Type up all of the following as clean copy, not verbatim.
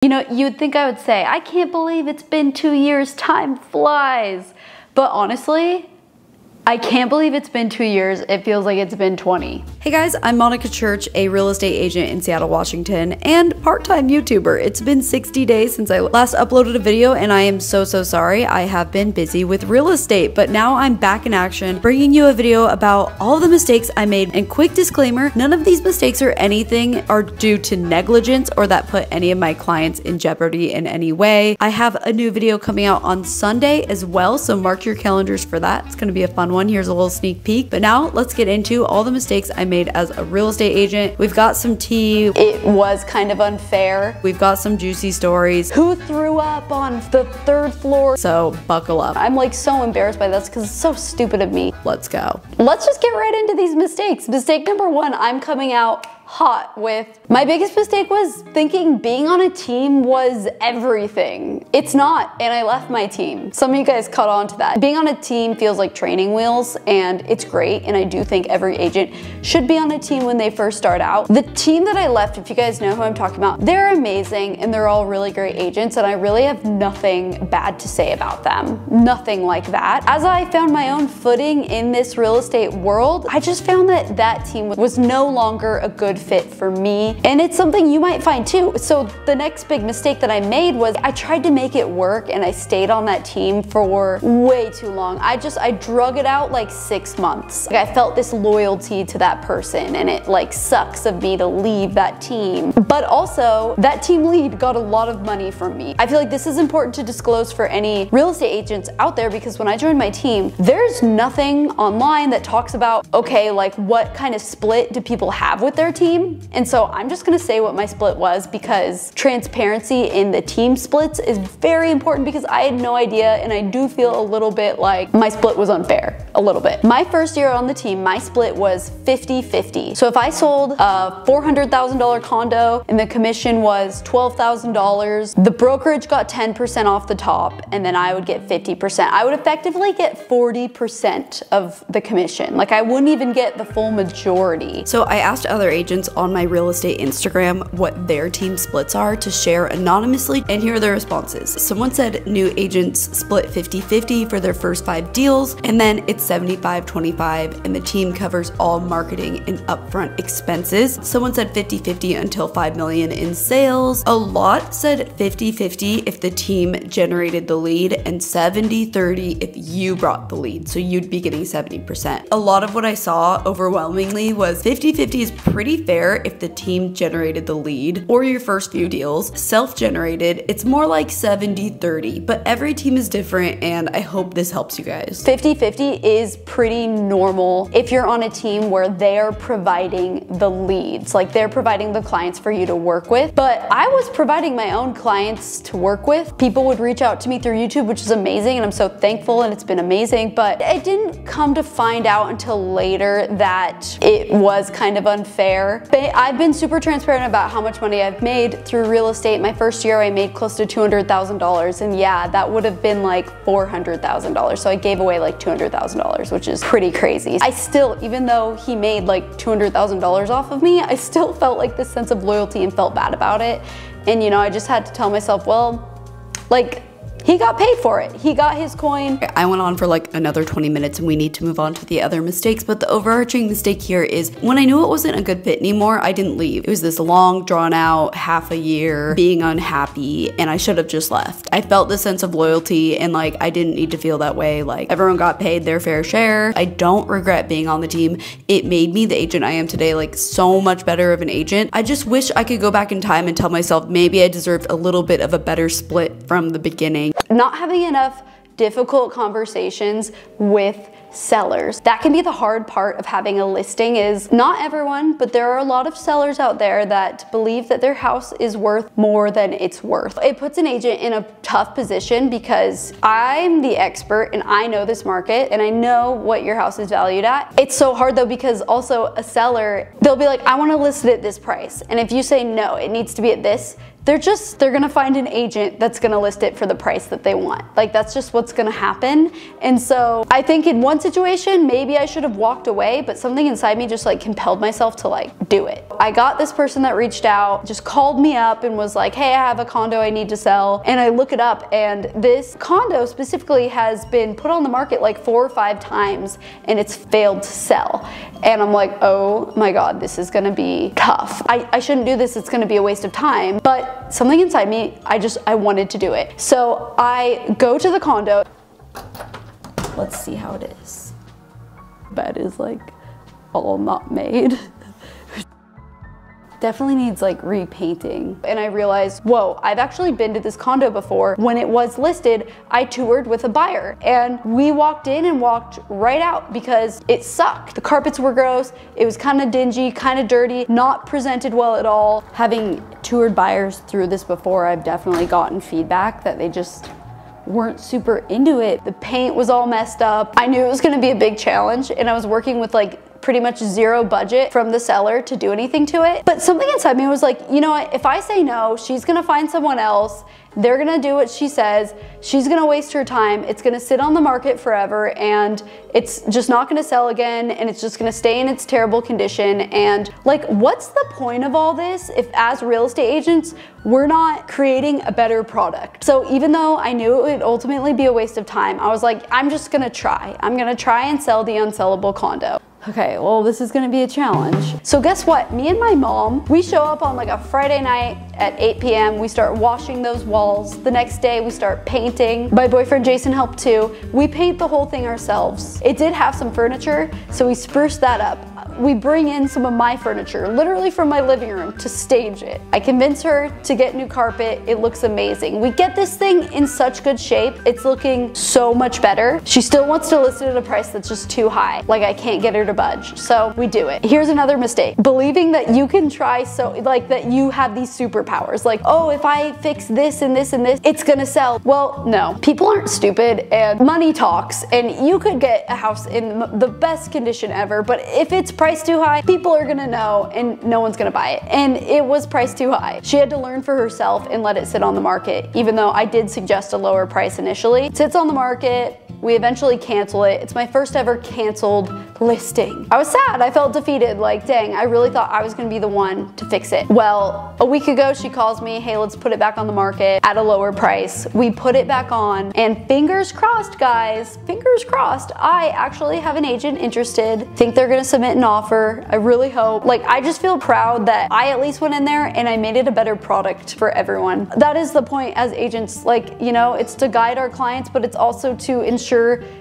You know, you'd think I would say, I can't believe it's been 2 years, time flies. But honestly, I can't believe it's been 2 years. It feels like it's been 20. Hey guys, I'm Monica Church, a real estate agent in Seattle, Washington, and part-time YouTuber. It's been 60 days since I last uploaded a video, and I am so sorry. I have been busy with real estate, but now I'm back in action, bringing you a video about all the mistakes I made. And quick disclaimer, none of these mistakes or anything are due to negligence or that put any of my clients in jeopardy in any way. I have a new video coming out on Sunday as well, so mark your calendars for that. It's gonna be a fun one. Here's a little sneak peek. But now let's get into all the mistakes I made as a real estate agent. We've got some tea. It was kind of unfair. We've got some juicy stories. Who threw up on the 3rd floor? So buckle up. I'm like so embarrassed by this because it's so stupid of me. Let's go. Let's just get right into these mistakes. Mistake number 1, I'm coming out hot with. My biggest mistake was thinking being on a team was everything. It's not, and I left my team. Some of you guys caught on to that. Being on a team feels like training wheels, and it's great, and I do think every agent should be on a team when they first start out. The team that I left, if you guys know who I'm talking about, they're amazing, and they're all really great agents, and I really have nothing bad to say about them. Nothing like that. As I found my own footing in this real estate world, I just found that that team was no longer a good fit for me, and it's something you might find too. So the next big mistake that I made was I tried to make it work, and I stayed on that team for way too long. I drug it out like 6 months. Like, I felt this loyalty to that person, and it like sucks of me to leave that team. But also, that team lead got a lot of money from me. I feel like this is important to disclose for any real estate agents out there, because when I joined my team, there's nothing online that talks about, okay, like what kind of split do people have with their team? And so I'm just gonna say what my split was, because transparency in the team splits is very important, because I had no idea, and I do feel a little bit like my split was unfair, a little bit. My first year on the team, my split was 50-50. So if I sold a $400,000 condo and the commission was $12,000, the brokerage got 10% off the top, and then I would get 50%. I would effectively get 40% of the commission. Like, I wouldn't even get the full majority. So I asked other agents on my real estate Instagram what their team splits are to share anonymously, and here are their responses. Someone said new agents split 50-50 for their first 5 deals, and then it's 75-25, and the team covers all marketing and upfront expenses. Someone said 50-50 until 5 million in sales. A lot said 50-50 if the team generated the lead, and 70-30 if you brought the lead, so you'd be getting 70%. A lot of what I saw overwhelmingly was 50-50 is pretty fair if the team generated the lead or your first few deals. Self-generated, it's more like 70-30, but every team is different, and I hope this helps you guys. 50-50 is pretty normal if you're on a team where they're providing the leads, like they're providing the clients for you to work with. But I was providing my own clients to work with. People would reach out to me through YouTube, which is amazing, and I'm so thankful, and it's been amazing. But I didn't come to find out until later that it was kind of unfair. I've been super transparent about how much money I've made through real estate. My first year I made close to $200,000, and yeah, that would have been like $400,000. So I gave away like $200,000, which is pretty crazy. I still, even though he made like $200,000 off of me, I still felt like this sense of loyalty and felt bad about it. And you know, I just had to tell myself, well, like, he got paid for it. He got his coin. I went on for like another 20 minutes, and we need to move on to the other mistakes, but the overarching mistake here is when I knew it wasn't a good fit anymore, I didn't leave. It was this long, drawn out, half a year being unhappy, and I should have just left. I felt this sense of loyalty, and like, I didn't need to feel that way. Like, everyone got paid their fair share. I don't regret being on the team. It made me the agent I am today, like so much better of an agent. I just wish I could go back in time and tell myself maybe I deserved a little bit of a better split from the beginning. Not having enough difficult conversations with sellers. That can be the hard part of having a listing. Is not everyone, but there are a lot of sellers out there that believe that their house is worth more than it's worth. It puts an agent in a tough position, because I'm the expert and I know this market and I know what your house is valued at. It's so hard though, because also a seller, they'll be like, I want to list it at this price. And if you say no, it needs to be at this, they're gonna find an agent that's gonna list it for the price that they want. Like, that's just what's gonna happen. And so I think in one situation, maybe I should have walked away, but something inside me just like compelled myself to like do it. I got this person that reached out, just called me up and was like, hey, I have a condo I need to sell. And I look it up, and this condo specifically has been put on the market like 4 or 5 times and it's failed to sell. And I'm like, oh my God, this is gonna be tough. I shouldn't do this, it's gonna be a waste of time. But something inside me, I wanted to do it. So I go to the condo. Let's see how it is. Bed is like all not made. Definitely needs like repainting. And I realized, whoa, I've actually been to this condo before. When it was listed, I toured with a buyer and we walked in and walked right out because it sucked. The carpets were gross. It was kind of dingy, kind of dirty, not presented well at all. Having toured buyers through this before, I've definitely gotten feedback that they just weren't super into it. The paint was all messed up. I knew it was gonna be a big challenge, and I was working with like pretty much zero budget from the seller to do anything to it. But something inside me was like, you know what, if I say no, she's gonna find someone else, they're gonna do what she says, she's gonna waste her time, it's gonna sit on the market forever, and it's just not gonna sell again, and it's just gonna stay in its terrible condition. And like, what's the point of all this if as real estate agents, we're not creating a better product? So even though I knew it would ultimately be a waste of time, I was like, I'm just gonna try. I'm gonna try and sell the unsellable condo. Okay, well, this is gonna be a challenge. So guess what? Me and my mom, we show up on like a Friday night at 8 p.m. We start washing those walls. The next day we start painting. My boyfriend Jason helped too. We paint the whole thing ourselves. It did have some furniture, so we spruced that up. We bring in some of my furniture, literally from my living room, to stage it. I convince her to get new carpet. It looks amazing. We get this thing in such good shape. It's looking so much better. She still wants to list it at a price that's just too high. Like, I can't get her to budge. So we do it. Here's another mistake. Believing that you can try, so like that you have these superpowers. Like, oh, if I fix this and this and this, it's gonna sell. Well, no. People aren't stupid, and money talks, and you could get a house in the best condition ever, but if it's priced too high, people are gonna know and no one's gonna buy it. And it was priced too high. She had to learn for herself and let it sit on the market, even though I did suggest a lower price initially. It sits on the market. We eventually cancel it. It's my first ever canceled listing. I was sad, I felt defeated, like, dang, I really thought I was gonna be the one to fix it. Well, a week ago she calls me, hey, let's put it back on the market at a lower price. We put it back on, and fingers crossed, guys, fingers crossed, I actually have an agent interested. Think they're gonna submit an offer. I really hope. Like, I just feel proud that I at least went in there and I made it a better product for everyone. That is the point as agents, like, you know, it's to guide our clients, but it's also to ensure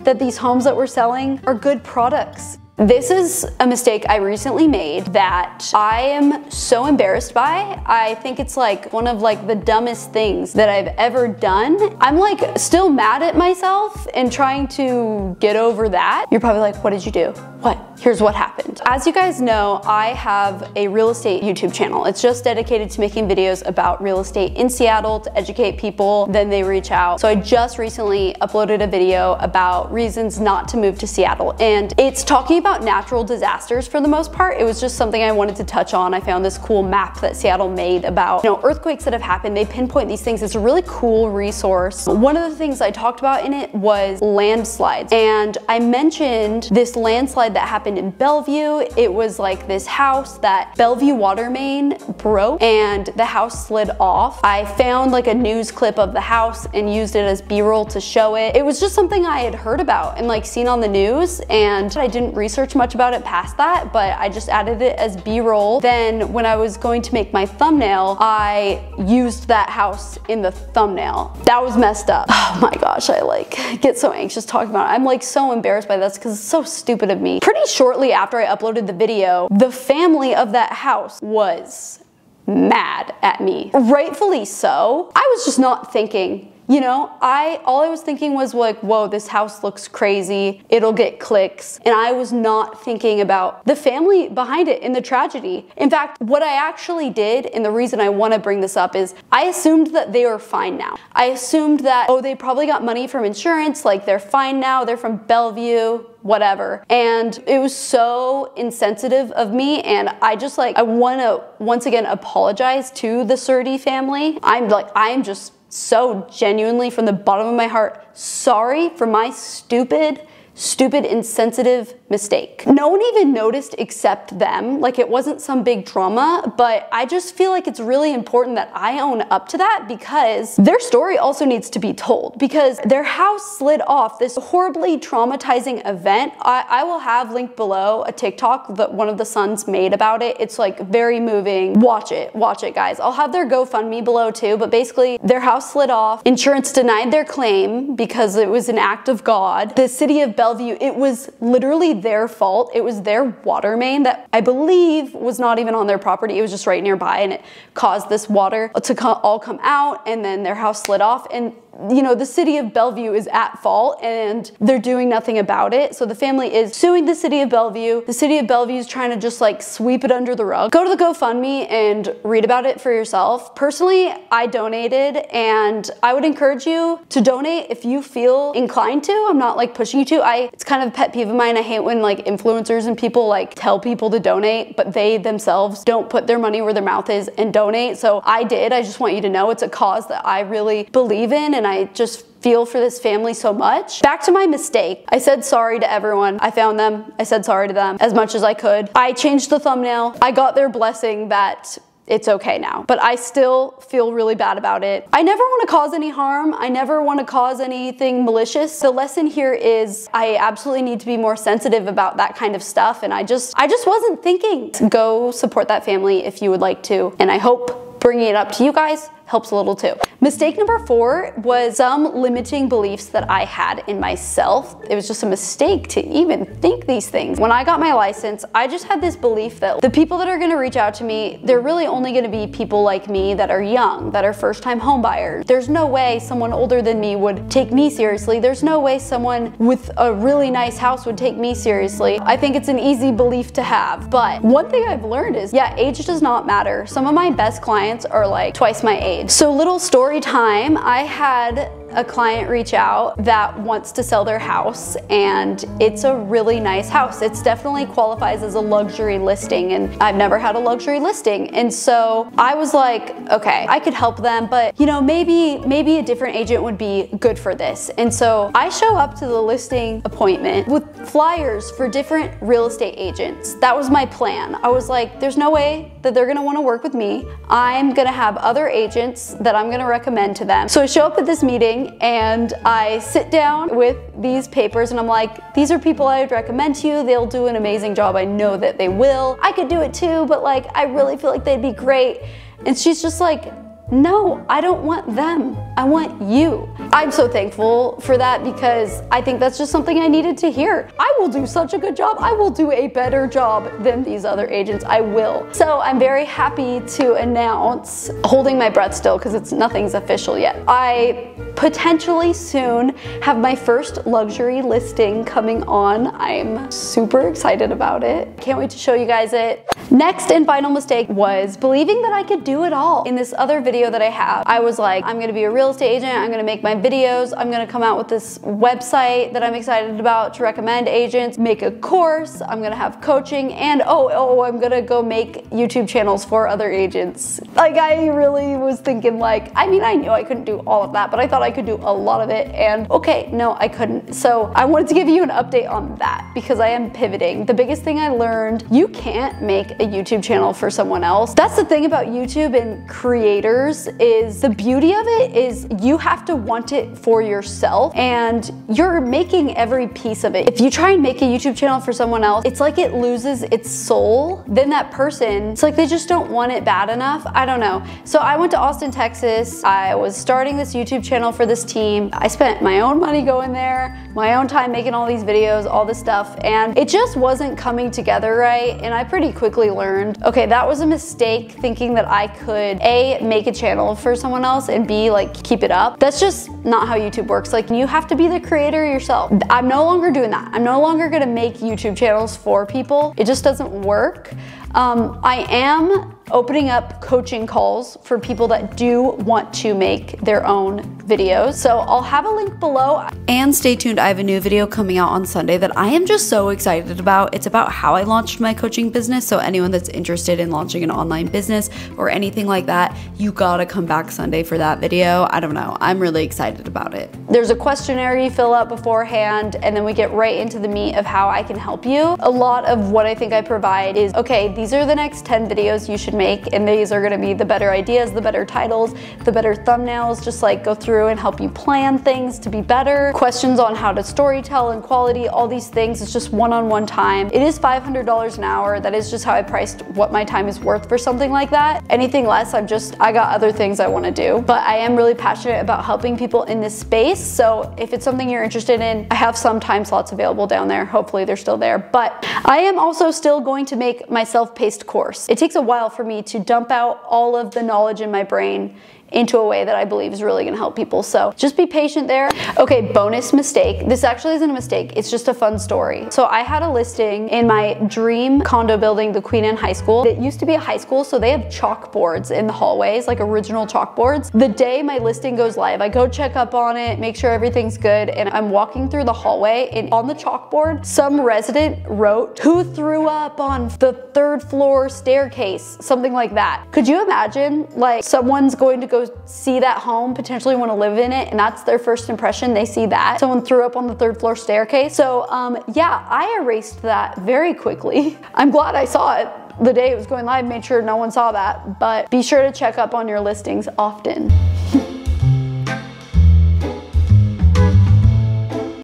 that these homes that we're selling are good products. This is a mistake I recently made that I am so embarrassed by. I think it's like one of like the dumbest things that I've ever done. I'm like still mad at myself and trying to get over that. You're probably like, what did you do? What? Here's what happened. As you guys know, I have a real estate YouTube channel. It's just dedicated to making videos about real estate in Seattle to educate people. Then they reach out. So I just recently uploaded a video about reasons not to move to Seattle. And it's talking about natural disasters for the most part. It was just something I wanted to touch on. I found this cool map that Seattle made about, you know, earthquakes that have happened. They pinpoint these things. It's a really cool resource. One of the things I talked about in it was landslides. And I mentioned this landslide that happened in Bellevue. It was like this house that Bellevue water main broke and the house slid off. I found like a news clip of the house and used it as B-roll to show it. It was just something I had heard about and like seen on the news, and I didn't research much about it past that, but I just added it as B-roll. Then when I was going to make my thumbnail, I used that house in the thumbnail. That was messed up. Oh my gosh, I like get so anxious talking about it. I'm like so embarrassed by this because it's so stupid of me. Pretty shortly after I uploaded the video, the family of that house was mad at me. Rightfully so. I was just not thinking. You know, all I was thinking was like, whoa, this house looks crazy. It'll get clicks. And I was not thinking about the family behind it and the tragedy. In fact, what I actually did, and the reason I want to bring this up, is I assumed that they were fine now. I assumed that, oh, they probably got money from insurance, like they're fine now, they're from Bellevue. whatever. And it was so insensitive of me, and I want to once again apologize to the Surdi family. I'm just so genuinely from the bottom of my heart sorry for my stupid, insensitive mistake. No one even noticed except them. Like, it wasn't some big drama, but I just feel like it's really important that I own up to that, because their story also needs to be told, because their house slid off this horribly traumatizing event. I will have linked below a TikTok that one of the sons made about it. It's like very moving. Watch it guys. I'll have their GoFundMe below too, but basically their house slid off. Insurance denied their claim because it was an act of God. The city of Bellevue, it was literally their fault. It was their water main that I believe was not even on their property. It was just right nearby, and it caused this water to all come out, and then their house slid off. And you know, the city of Bellevue is at fault and they're doing nothing about it. So the family is suing the city of Bellevue. The city of Bellevue is trying to just like sweep it under the rug. Go to the GoFundMe and read about it for yourself. Personally, I donated, and I would encourage you to donate if you feel inclined to. I'm not like pushing you to. It's kind of a pet peeve of mine. I hate when like influencers and people like tell people to donate, but they themselves don't put their money where their mouth is and donate. So I did. I just want you to know it's a cause that I really believe in, and I just feel for this family so much. Back to my mistake. I said sorry to everyone. I found them. I said sorry to them as much as I could. I changed the thumbnail. I got their blessing that it's okay now, but I still feel really bad about it. I never want to cause any harm. I never want to cause anything malicious. The lesson here is I absolutely need to be more sensitive about that kind of stuff, and I just wasn't thinking. Go support that family if you would like to, and I hope bringing it up to you guys helps a little too. Mistake number 4 was some limiting beliefs that I had in myself. It was just a mistake to even think these things. When I got my license, I just had this belief that the people that are gonna reach out to me, they're really only gonna be people like me that are young, that are first-time home buyers. There's no way someone older than me would take me seriously. There's no way someone with a really nice house would take me seriously. I think it's an easy belief to have. But one thing I've learned is, yeah, age does not matter. Some of my best clients are like twice my age. So little story time, I had a client reach out that wants to sell their house, and it's a really nice house. It's definitely qualifies as a luxury listing, and I've never had a luxury listing. And so I was like, okay, I could help them, but you know, maybe a different agent would be good for this. And so I show up to the listing appointment with flyers for different real estate agents. That was my plan. I was like, there's no way that they're gonna wanna work with me. I'm gonna have other agents that I'm gonna recommend to them. So I show up at this meeting and I sit down with these papers and I'm like, these are people I would recommend to you. They'll do an amazing job. I know that they will. I could do it too, but like, I really feel like they'd be great. And she's just like, no, I don't want them. I want you. I'm so thankful for that, because I think that's just something I needed to hear. I will do such a good job. I will do a better job than these other agents. I will. So I'm very happy to announce, holding my breath still because nothing's official yet, I potentially soon have my first luxury listing coming on. I'm super excited about it. Can't wait to show you guys it. Next and final mistake was believing that I could do it all. In this other video that I have, I was like, I'm gonna be a real estate agent, I'm gonna make my videos, I'm gonna come out with this website that I'm excited about to recommend agents, make a course, I'm gonna have coaching, and I'm gonna go make YouTube channels for other agents. Like, I really was thinking like, I mean, I knew I couldn't do all of that, but I thought I could do a lot of it, and okay, no, I couldn't. So I wanted to give you an update on that because I am pivoting. The biggest thing I learned, you can't make a YouTube channel for someone else. That's the thing about YouTube and creators, is the beauty of it is you have to want it for yourself, and you're making every piece of it. If you try and make a YouTube channel for someone else, it's like it loses its soul. Then that person, it's like they just don't want it bad enough. I don't know. So I went to Austin, Texas. I was starting this YouTube channel for this team. I spent my own money going there, my own time making all these videos, all this stuff, and it just wasn't coming together right. And I pretty quickly learned, okay, that was a mistake, thinking that I could A, make a channel for someone else, and B, like keep it up. That's just not how YouTube works. Like, you have to be the creator yourself. I'm no longer doing that. I'm no longer gonna make YouTube channels for people. It just doesn't work. I am opening up coaching calls for people that do want to make their own videos. So I'll have a link below. And stay tuned, I have a new video coming out on Sunday that I am just so excited about. It's about how I launched my coaching business. So anyone that's interested in launching an online business or anything like that, you gotta come back Sunday for that video. I don't know, I'm really excited about it. There's a questionnaire you fill out beforehand, and then we get right into the meat of how I can help you. A lot of what I think I provide is, okay, these are the next 10 videos you should make, and these are gonna be the better ideas, the better titles, the better thumbnails, just like go through and help you plan things to be better. Questions on how to storytell and quality, all these things. It's just one-on-one time. It is $500 an hour. That is just how I priced what my time is worth for something like that. Anything less, I got other things I wanna do. But I am really passionate about helping people in this space. So if it's something you're interested in, I have some time slots available down there. Hopefully they're still there. But I am also still going to make my self-paced course. It takes a while for me to dump out all of the knowledge in my brain into a way that I believe is really gonna help people. So just be patient there. Okay, bonus mistake. This actually isn't a mistake, it's just a fun story. So I had a listing in my dream condo building, the Queen Anne High School. It used to be a high school, so they have chalkboards in the hallways, like original chalkboards. The day my listing goes live, I go check up on it, make sure everything's good, and I'm walking through the hallway, and on the chalkboard, some resident wrote, "Who threw up on the 3rd floor staircase?" Something like that. Could you imagine, like, someone's going to go see that home, potentially want to live in it, and that's their first impression, they see that someone threw up on the 3rd floor staircase? So yeah, I erased that very quickly. I'm glad I saw it the day it was going live, made sure no one saw that, but be sure to check up on your listings often.